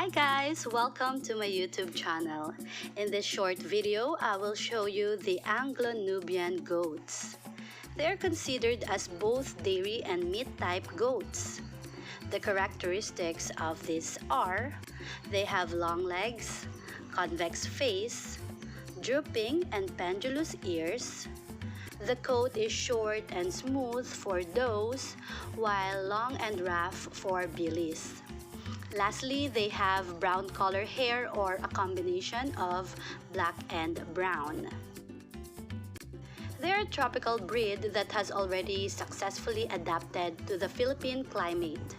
Hi guys, welcome to my YouTube channel. In this short video, I will show you the Anglo-Nubian goats. They are considered as both dairy and meat type goats. The characteristics of these are, they have long legs, convex face, drooping and pendulous ears. The coat is short and smooth for does, while long and rough for billies. Lastly, they have brown color hair or a combination of black and brown. They are a tropical breed that has already successfully adapted to the Philippine climate.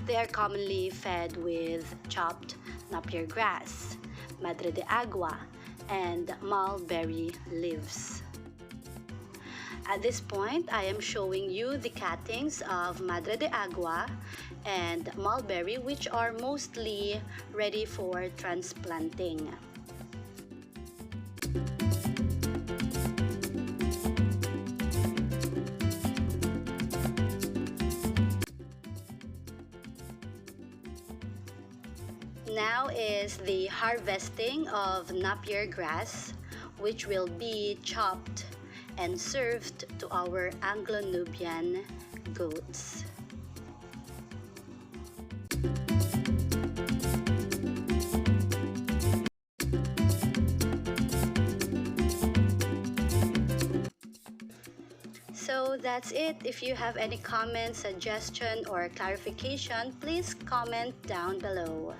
They are commonly fed with chopped napier grass, madre de agua, and mulberry leaves. At this point, I am showing you the cuttings of madre de agua and mulberry, which are mostly ready for transplanting. Now is the harvesting of napier grass, which will be chopped and served to our Anglo-Nubian goats. So that's it. If you have any comment, suggestion, or clarification, please comment down below.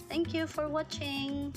Thank you for watching.